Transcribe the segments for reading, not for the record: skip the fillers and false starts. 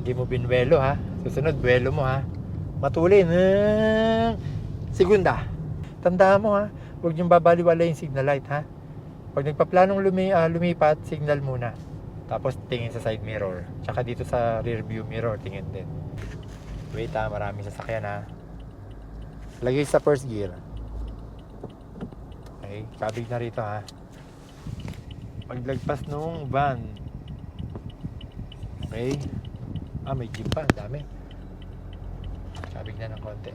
Hindi mo binwelo ha. Susunod, buwelo mo ha. Matulin. Segunda. Tandaan mo ha. Huwag niyong babaliwala yung signal light ha. Pag nagpaplanong lumipat, signal muna. Tapos tingin sa side mirror. Tsaka dito sa rear view mirror, tingin din. Wait ha, maraming sasakyan ha. Lagay sa first gear. Okay, kabig na rito ha. Paglagpas nung van. Okay. May jeep pa, dami. Kabig na ng konti.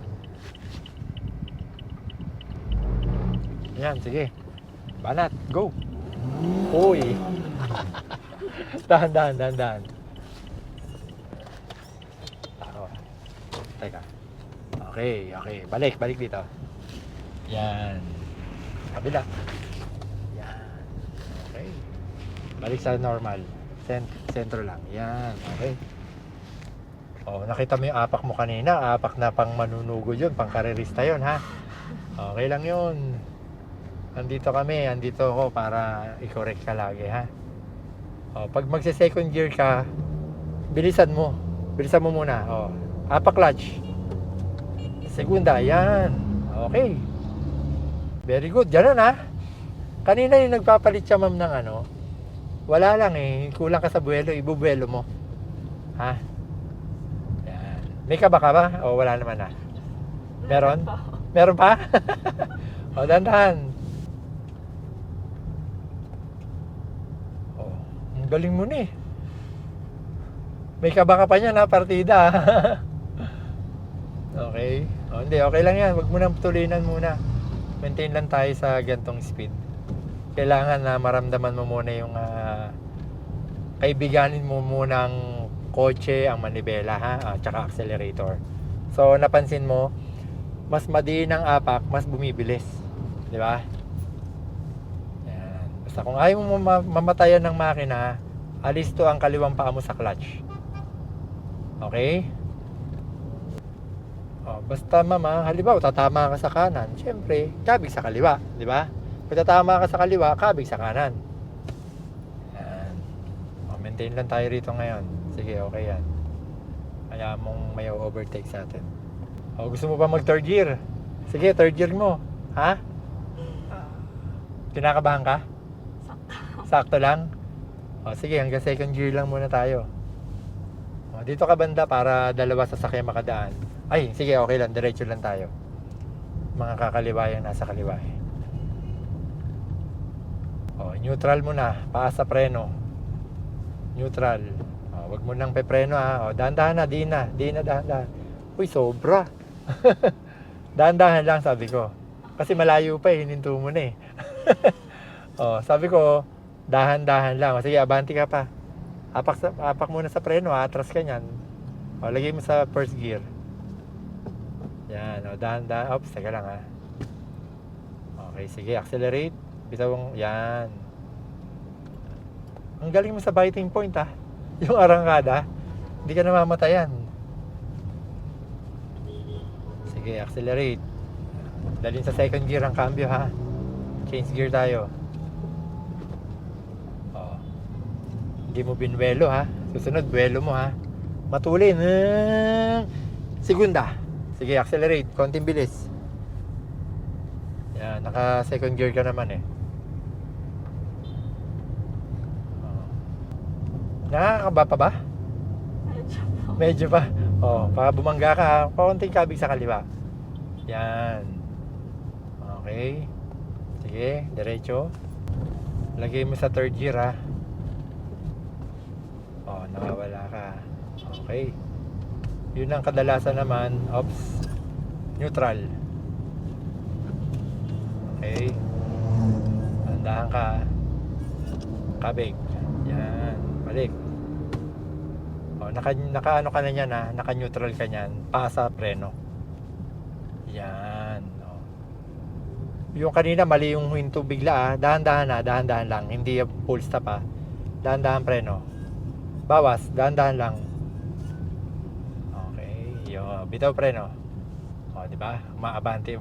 Yan, sige. Banat, go! Uy! Dahan. Teka. Okay. Balik dito. Yan. Kabila. Yan. Okay. Balik sa normal. Sentro lang. Yan. Okay. Nakita mo yung apak mo kanina. Apak na pang manunugod yun. Pang karerista yun, ha? Okay lang yun. Andito ako para i-correct ka lagi, ha? Pag magse-second gear ka, bilisan mo muna. Apak clutch. Segunda, yan. Okay. Very good. Diyan na. Kanina yung nagpapalit siya ma'am ng wala lang kulang ka sa buwelo, ibubuwelo mo. Ha? Yan. May kaba ka ba? Wala naman na. Meron? Meron pa? Dahan-dahan. Ang galing mo ni. May kaba ka pa niya na partida. Okay. Hindi, okay lang yan. Huwag mo nang tulinan muna. Maintain lang tayo sa gantong speed. Kailangan na maramdaman mo muna yung kaibiganin mo muna ang kotse, ang manibela ha, tsaka accelerator. So napansin mo, mas madiin ang apak, mas bumibilis. Di ba? Yan. Basta kung ayaw mo mamatayan ng makina, alis to ang kaliwang paa mo sa clutch. Okay? Basta mama, halimbawa tatama ka sa kanan, syempre, kabig sa kaliwa, di ba? Kung tatama ka sa kaliwa, kabig sa kanan. Yan. Maintain lang tayo rito ngayon. Sige, okay yan. Kaya mong may overtake sa atin. Gusto mo ba mag third gear? Sige, third gear mo. Ha? Kinakabahan ka? Sakto lang? Sige, hanggang second gear lang muna tayo. Dito ka banda para dalawa sasakyan makadaan. Ay, sige, okay lang. Diretso lang tayo. Mga kakaliwa yung nasa kaliwa neutral mo na. Paa sa preno. Neutral. Wag mo nang pepreno ha. Dahan-dahan na. Di na, dahan-dahan. Uy, sobra. Dahan-dahan lang sabi ko. Kasi malayo pa hininto mo na sabi ko, dahan-dahan lang. Sige, abanti ka pa. Apak muna sa preno, atras ka nyan. Lagay mo sa first gear. Yan, dahan-dahan. Oops, teka lang ha. Okay, sige, accelerate. Bitawang, yan. Ang galing mo sa biting point ha. Yung arangkada, hindi ka namamatayan. Sige, accelerate. Dalhin sa second gear ang cambio ha. Change gear tayo. Hindi mo binwelo ha. Susunod, buwelo mo ha. Matulin. Segunda. Sige, accelerate. Konting bilis. Yan, naka second gear ka naman Nakakaba pa ba? Medyo pa. Para bumangga ka ha. Konting kabig sa kaliwa. Yan. Okay. Sige, diretso. Lagay mo sa third gear ha. Nawawala ka. Okay. Yun ang kadalasan naman. Oops. Neutral. Okay. Tandahan ka. Kabig. Yan. Balik. Naka ano ka na yan ha. Naka neutral ka nyan. Pasa preno. Yan. Yung kanina mali yung hinto bigla dahan-dahan lang. Hindi full stop dahan-dahan preno. Bawas, dahan-dahan lang. Okay, bitaw preno. Di ba? Umaabante.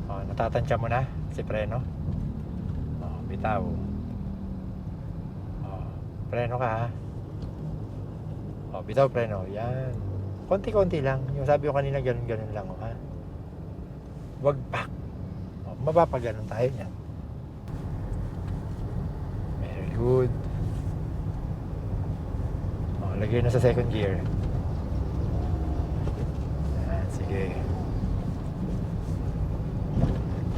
Natatansya mo na si preno. Bitaw. Preno ka ha. O, bitaw preno. Yan. Konti-konti lang. Yung sabi ko kanina, ganun-ganun lang. Ha? Wag back. O, mapapaganon tayo niyan. Very good. O, lagay na sa second gear. Yan, sige.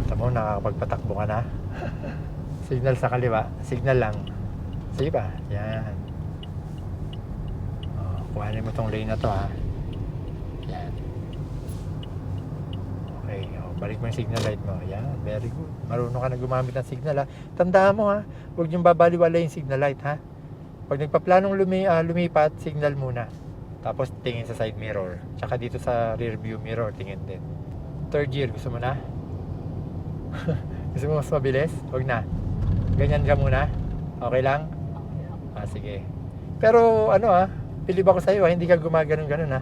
Kita mo, nakakapagpatakbo ka na. Signal sa kaliwa. Signal lang. Sige pa. Yan. O, kuhanin mo tong lane na to, ha. Yan. Okay. O, balik mo yung signal light mo. Yan. Very good. Marunong ka na gumamit ng signal, ha. Tandaan mo, ha. Huwag niyong babaliwala yung signal light, ha. Pag nagpaplanong lumipat, signal muna. Tapos tingin sa side mirror. Tsaka dito sa rear view mirror, tingin din. Third gear, gusto mo na? Gusto mo mas mabilis? Huwag na. Ganyan ka muna. Okay lang? Ah, sige. Pero ano, bilib ako sa'yo, hindi ka gumaganon-ganon, ha.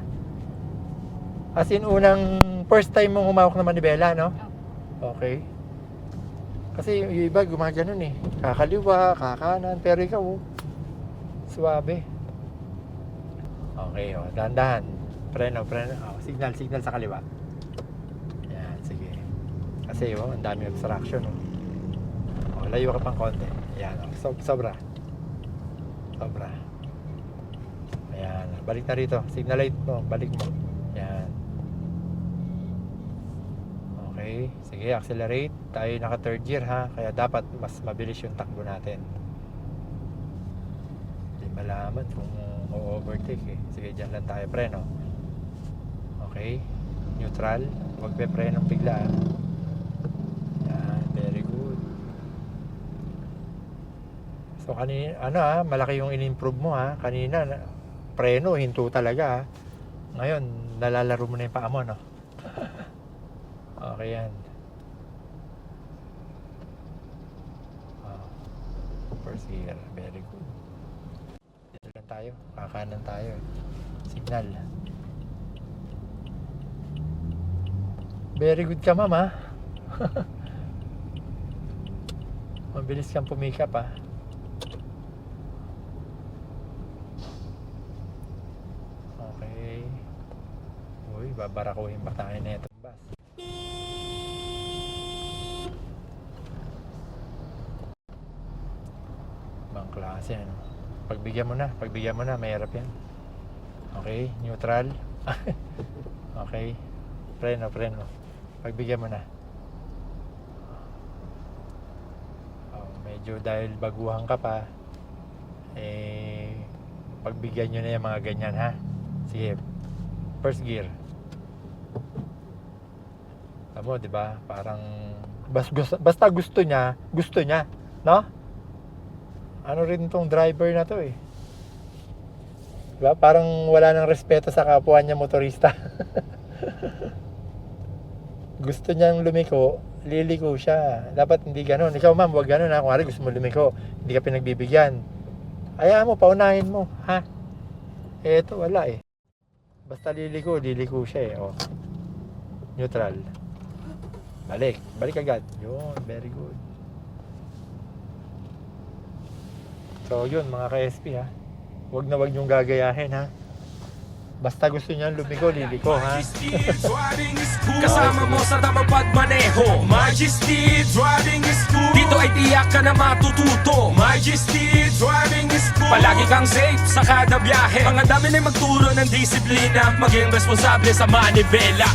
As in, first time mong humawak ng manibela, no? Okay. Kasi yung iba gumaganon, eh. Kakaliwa, kakanan, pero ikaw, suwabe. Okay, dahan-dahan. Preno. Signal sa kaliwa. Yan, sige. Kasi, ang dami obstruction, layo ka pang konti. Yan, sobra. Ayan, balik na rito. Signal light mo, balik mo. Yan. Okay, sige, accelerate. Tayo naka third gear, ha. Kaya dapat mas mabilis yung takbo natin. Hindi malaman kung o-overtake, eh. Sige, dyan lang tayo. Preno. Okay, neutral. Huwag pe prenong bigla, ha. Yan, very good. So kanina, malaki yung in-improve mo, ha. Kanina, preno, hinto talaga, ha. Ngayon, nalalaro mo na yung paa mo, no? Okay yan. First gear, very good. Dito lang tayo, kakanan tayo. Signal. Very good ka, ma'am, ha. Mabilis kang pumikap, ha. Babarakuhin pa tayo na itong bus. Ibang klase, ano? Pagbigyan mo na, mahirap yan. Okay, neutral. Okay, preno. Pagbigyan mo na. Medyo dahil baguhan ka pa, pagbigyan nyo na yung mga ganyan, ha. Sige, first gear. Tamo, di ba? Parang basta gusto niya, no? Ano rin tong driver na to, eh. Di ba? Parang wala nang respeto sa kapwa niya motorista. Gusto niyang lumiko, liliko siya. Dapat hindi ganoon. Ikaw, ma'am, wag ganoon, ha. Kung gusto mo lumiko, hindi ka pinagbibigyan. Hayaan mo, paunahin mo, ha? Eto, wala, eh. Basta liliko siya, eh. Oh. Neutral. Balik agad. Yun, very good. So yun, mga ka-SP, ha. Wag niyong gagayahin, ha. Basta gusto niyan lumiko, liliko, ha. Kasama mo sa tamang pagmaneho. Majesty Driving School. Dito ay tiyak ka na matututo. Majesty Driving School. Palagi kang safe sa kada biyahe. Mga dami na magturo ng disiplina. Maging responsable sa manibela.